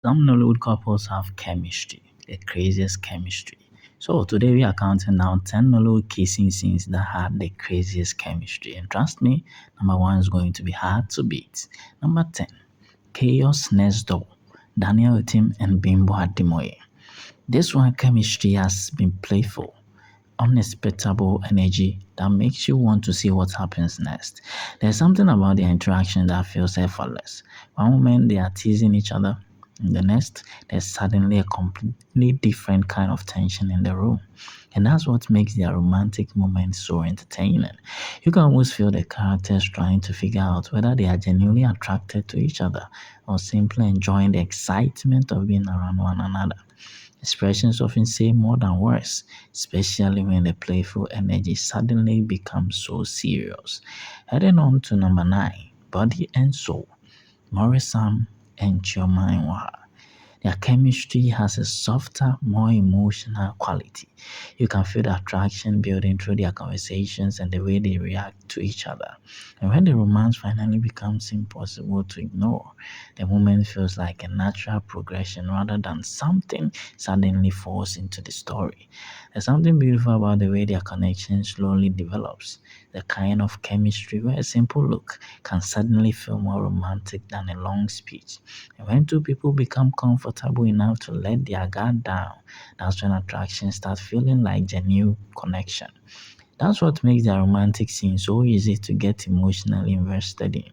Some Nollywood couples have chemistry, the craziest chemistry. So today we are counting down 10 Nollywood kissing scenes that had the craziest chemistry. And trust me, number one is going to be hard to beat. Number 10, Chaos Next Door, Daniel Etim and Bimbo Ademoye. This one chemistry has been playful, unexpectable energy that makes you want to see what happens next. There's something about their interaction that feels effortless. One moment they are teasing each other, in the next, there's suddenly a completely different kind of tension in the room. And that's what makes their romantic moments so entertaining. You can almost feel the characters trying to figure out whether they are genuinely attracted to each other or simply enjoying the excitement of being around one another. Expressions often say more than words, especially when the playful energy suddenly becomes so serious. Heading on to number 9, Body and Soul, Maurice and Chioma Nwaoha. Their chemistry has a softer, more emotional quality. You can feel the attraction building through their conversations and the way they react to each other. And when the romance finally becomes impossible to ignore, the moment feels like a natural progression rather than something suddenly falls into the story. There's something beautiful about the way their connection slowly develops, the kind of chemistry where a simple look can suddenly feel more romantic than a long speech. And when two people become comfortable enough to let their guard down, that's when attraction starts feeling like genuine connection. That's what makes their romantic scene so easy to get emotionally invested in.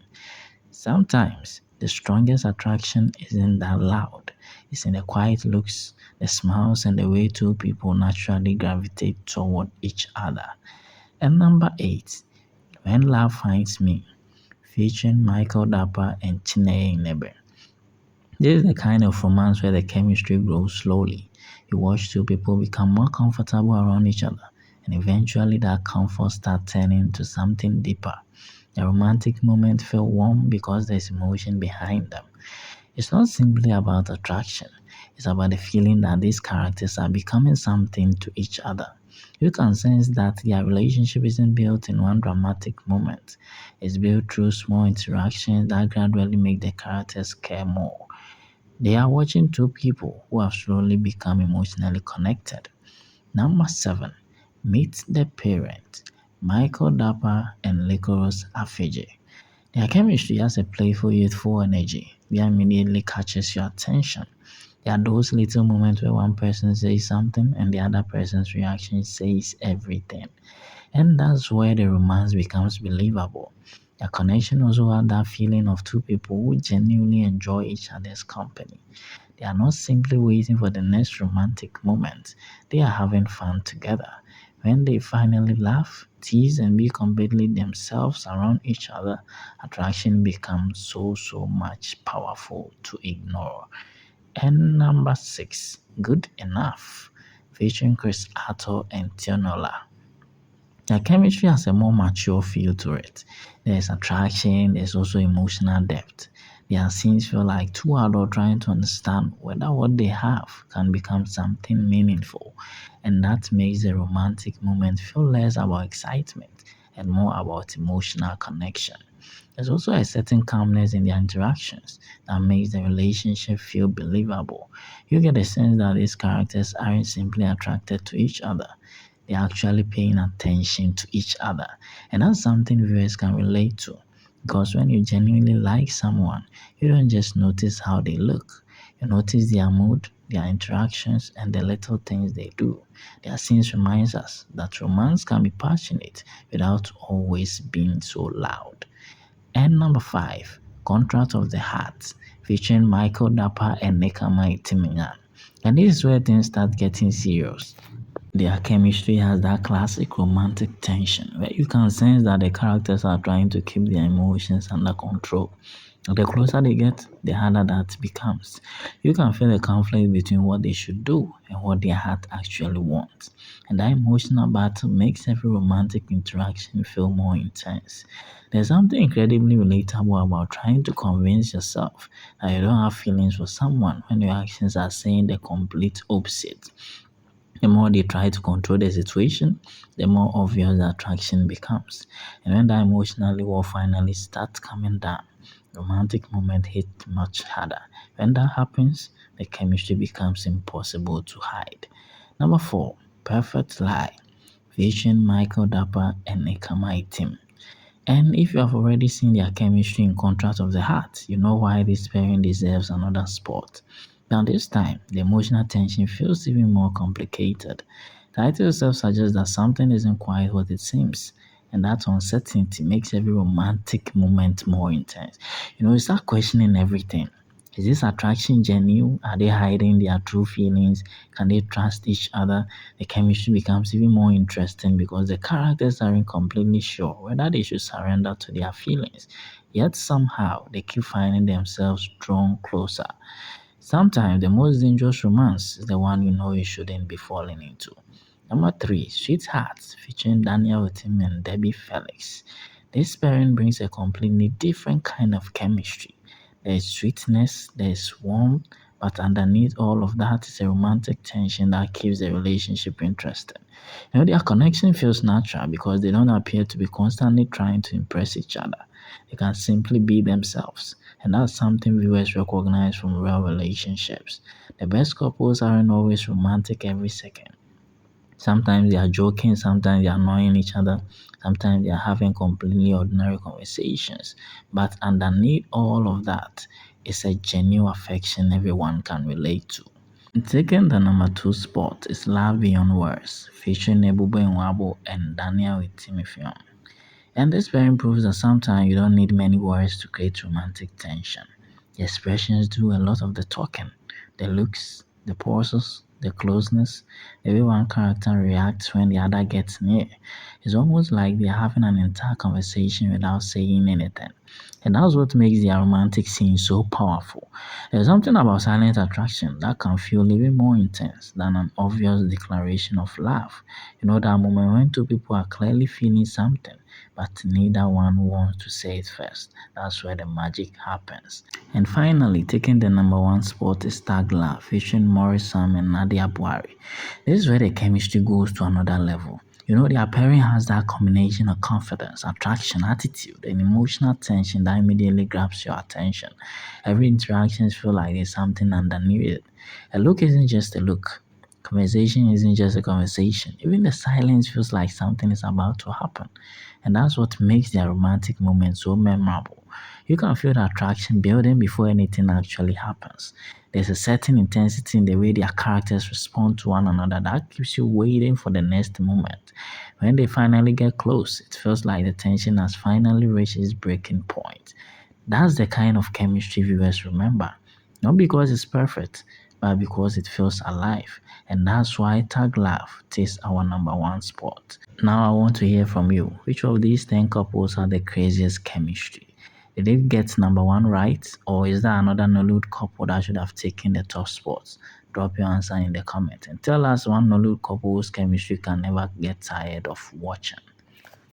Sometimes the strongest attraction isn't that loud. It's in the quiet looks, the smiles, and the way two people naturally gravitate toward each other. And number 8, When Love Finds Me, featuring Michael Dappa and Chineye. This is the kind of romance where the chemistry grows slowly. You watch two people become more comfortable around each other, and eventually that comfort starts turning into something deeper. The romantic moments feel warm because there's emotion behind them. It's not simply about attraction, it's about the feeling that these characters are becoming something to each other. You can sense that their relationship isn't built in one dramatic moment. It's built through small interactions that gradually make the characters care more. They are watching two people who have slowly become emotionally connected. Number 7, Meet the Parent, Michael Dapper and Licorice Afiji. Their chemistry has a playful, youthful energy that immediately catches your attention. There are those little moments where one person says something and the other person's reaction says everything. And that's where the romance becomes believable. The connection also had that feeling of two people who genuinely enjoy each other's company. They are not simply waiting for the next romantic moment, they are having fun together. When they finally laugh, tease, and be completely themselves around each other, attraction becomes so much powerful to ignore. And number 6, Good Enough, featuring Chris Arthur and Tionola. Their chemistry has a more mature feel to it. There's attraction, there's also emotional depth. Their scenes feel like two adults trying to understand whether what they have can become something meaningful. And that makes the romantic moment feel less about excitement and more about emotional connection. There's also a certain calmness in their interactions that makes the relationship feel believable. You get the sense that these characters aren't simply attracted to each other, they're actually paying attention to each other. And that's something viewers can relate to. Because when you genuinely like someone, you don't just notice how they look, you notice their mood, their interactions, and the little things they do. Their scenes reminds us that romance can be passionate without always being so loud. And number 5, Contract of the Heart, featuring Michael Dapper and Nekama Itimingan. And this is where things start getting serious. Their chemistry has that classic romantic tension where you can sense that the characters are trying to keep their emotions under control. The closer they get, the harder that becomes. You can feel the conflict between what they should do and what their heart actually wants. And that emotional battle makes every romantic interaction feel more intense. There's something incredibly relatable about trying to convince yourself that you don't have feelings for someone when your actions are saying the complete opposite. The more they try to control the situation, the more obvious the attraction becomes. And when that emotional war finally starts coming down, romantic moment hit much harder. When that happens, the chemistry becomes impossible to hide. Number 4, perfect lie, featuring Michael Dappa and Etim. And if you have already seen their chemistry in Contrast of the Heart, you know why this pairing deserves another spot. Now, this time, the emotional tension feels even more complicated. The title itself suggests that something isn't quite what it seems, and that uncertainty makes every romantic moment more intense. You start questioning everything. Is this attraction genuine? Are they hiding their true feelings? Can they trust each other? The chemistry becomes even more interesting because the characters aren't completely sure whether they should surrender to their feelings. Yet somehow they keep finding themselves drawn closer. Sometimes the most dangerous romance is the one you know you shouldn't be falling into. Number 3, Sweethearts, featuring Daniel Etim and Debbie Felix. This pairing brings a completely different kind of chemistry. There is sweetness, there is warmth, but underneath all of that is a romantic tension that keeps the relationship interesting. Their connection feels natural because they don't appear to be constantly trying to impress each other. They can simply be themselves, and that's something viewers recognize from real relationships. The best couples aren't always romantic every second. Sometimes they are joking, sometimes they are annoying each other, sometimes they are having completely ordinary conversations. But underneath all of that is a genuine affection everyone can relate to. Taking the number 2 spot is Love Beyond Words, featuring Ebube Nwabo and Daniel Itimifion. And this pairing proves that sometimes you don't need many words to create romantic tension. The expressions do a lot of the talking. The looks, the pauses, the closeness, the way one character reacts when the other gets near. It's almost like they're having an entire conversation without saying anything. And that's what makes their romantic scene so powerful. There's something about silent attraction that can feel even more intense than an obvious declaration of love. That moment when two people are clearly feeling something, but neither one wants to say it first. That's where the magic happens. And finally, taking the number 1 spot is Tagla, featuring Maurice Sam and Nadia Buari. This is where the chemistry goes to another level. Their pairing has that combination of confidence, attraction, attitude, and emotional tension that immediately grabs your attention. Every interaction feels like there's something underneath it. A look isn't just a look. Conversation isn't just a conversation. Even the silence feels like something is about to happen. And that's what makes their romantic moments so memorable. You can feel the attraction building before anything actually happens. There's a certain intensity in the way their characters respond to one another that keeps you waiting for the next moment. When they finally get close, it feels like the tension has finally reached its breaking point. That's the kind of chemistry viewers remember. Not because it's perfect, but because it feels alive. And that's why Tag Love takes our number 1 spot. Now I want to hear from you. Which of these 10 couples have the craziest chemistry? Did they get number 1 right? Or is there another Nollywood couple that should have taken the top spots? Drop your answer in the comment and tell us one Nollywood couple whose chemistry can never get tired of watching.